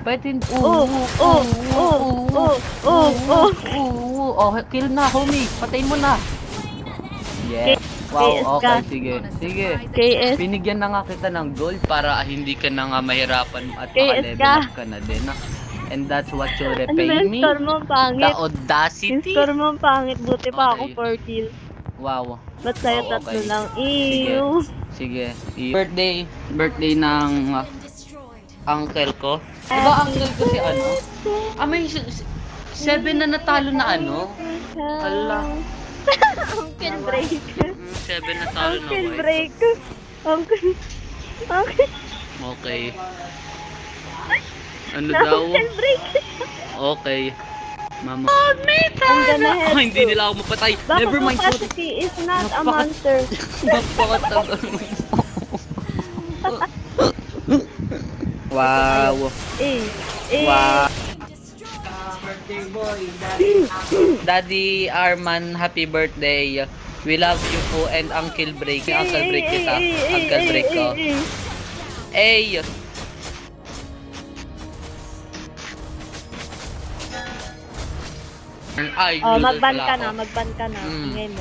Pwede, oh, kill na, homie. Patayin mo na. Yeah. Wow, okay, sige. Sige. KS. Binigyan na nga kita ng gold para hindi ka na nga mahirapan at KS maka-level up ka na din. And that's what you Ano repay ba yung me. score mo? Ang pangit. The Yung audacity. score mo ang pangit. Buti pa ako Okay. 4 kills. Wow. Ba't sa'yo Wow, tatlo okay. lang? Sige. Ew. Sige. Birthday ng uncle ko. Diba uncle ko si ano? May 7 na natalo na ano? Hala. Uncle break. 7 na talo na Uncle white. break. Uncle. Okay. Ano daw? Uncle break. Okay. Mama. I'm gonna help Hindi you. nila ako mapatay. Baka Never mind. capacity is not a Napaka- monster. Napakatagal. Wow. Wow. Birthday boy, Daddy Arman, happy birthday. We love you po and Uncle Break. Uncle Break kita. Uncle Break ko. Ay! Ay, Oh, lulol magban pala ka ako. na, magban ka na. Mm. Ingay mo.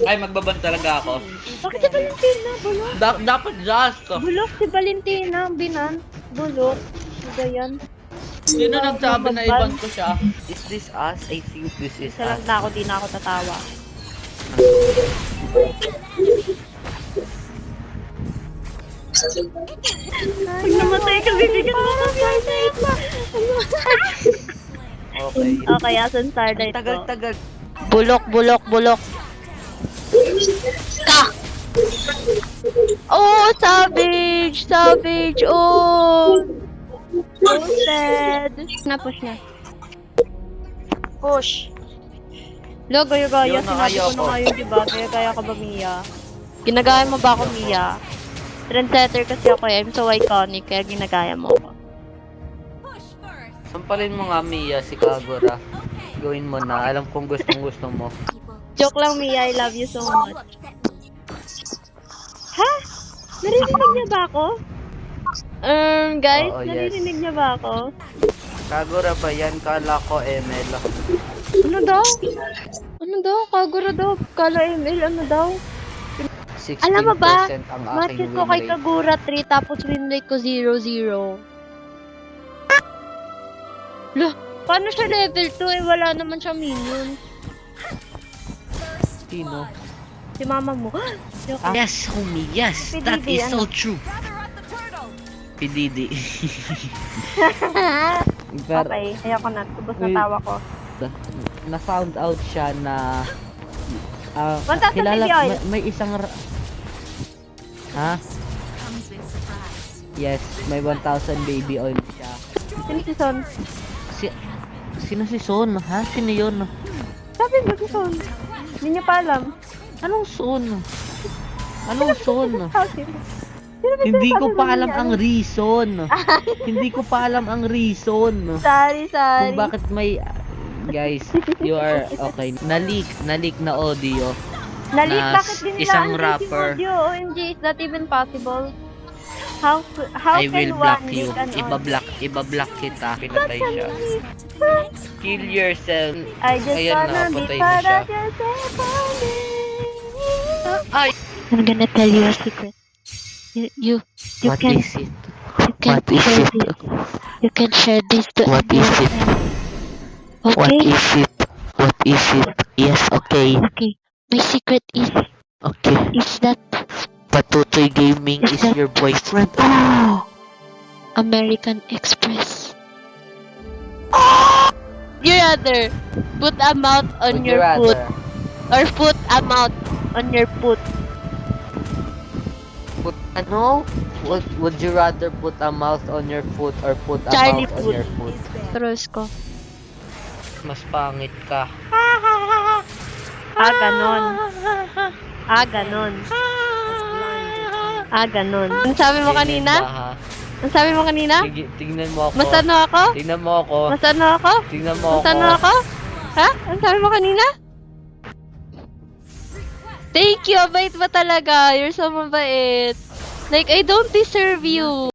Ay, magbaban talaga ako. Bakit si Valentina? Bulok. Dapat just. Bulok si Valentina. Binan. Bulok. Ano yan? Yun na nagsabi na Magban. iban ko siya. Is this us? I think this is Isa lang us. na ako, di na ako tatawa. Pag namatay ka, bibigyan mo ng flashlight na. Okay. Okay, asan starlight ko? Tagal-tagal. Bulok, bulok, bulok. Ka! Oh, savage! Savage! Oh! Roasted! Na-push na. Push. Lo, gaya-gaya. Yun na, Sinabi ko ayaw na ko. nga yun, diba? Gaya-gaya ka ba, Mia? Ginagaya mo ba ako, Mia? Trendsetter kasi ako eh. I'm so iconic, kaya ginagaya mo ako. Sampalin mo nga, Mia, si Kagura. Gawin mo na. Alam kong gustong-gusto mo. Joke lang, Mia. I love you so much. Ha? Naririnig niya ba ako? Guys, Oo, yes. naririnig niya ba ako? Kagura ba yan? Kala ko ML. Ano daw? Ano daw? Kagura daw. Kala ML, ano daw? 16% Alam mo ba? ang Matches aking ko win kay rate. Kagura 3 tapos win rate ko 0-0. Loh, paano siya level 2 eh? Wala naman siya minion. Sino? Si mama mo. Joke. Yes, homie. Yes. PDD, That is so ano? true. PDD. Pero, Okay, ayoko na. Tubos na Wait. tawa ko. na-found out siya na 1,000 kilala baby oil. may isang ha? Yes, may 1,000 baby oil siya. Sino si Son? Sino si Son? Ha? Sino yun? Sabi mo si Son. Hindi niya pa alam. Anong Son? Anong Son? Sabi mo. Sino ba Hindi ko sinasabi pa mo alam niya? ang reason. Hindi ko pa alam ang reason. Sorry. Kung bakit may guys, you are okay. Na-leak na audio. Nalit, na bakit din nila isang ang rapper. audio? OMG, is that even possible? How I will can block one you. leak an audio? Iba-block kita. Pinatay siya. Kill yourself. I just Ayan na, wanna be patay na part siya. of your family. Ay! I'm gonna tell you a secret. You What can is it? you can What is share it? this. You can share this to What is it? Okay? What is it? What is it? Yes, okay. Okay. My secret Okay. is that Patutoy Gaming is your boyfriend. American Express. You rather put a mouth on your foot or put a mouth on your foot? Put ano? Would you rather put a mouth on your foot or put a Charlie mouth on foot. your foot? Rose ko. Mas pangit ka. Ah, ganon. Ah, ganon. Ah, ganon. Ang sabi mo kanina? Ba, ha? Ang sabi mo kanina? Tignan mo ako. Masano ako? Tignan mo ako. Masano ako? Tignan mo ako. Masano ako? Ha? Ang sabi mo kanina? Thank you, mabait ba talaga? You're so mabait. Like, I don't deserve you.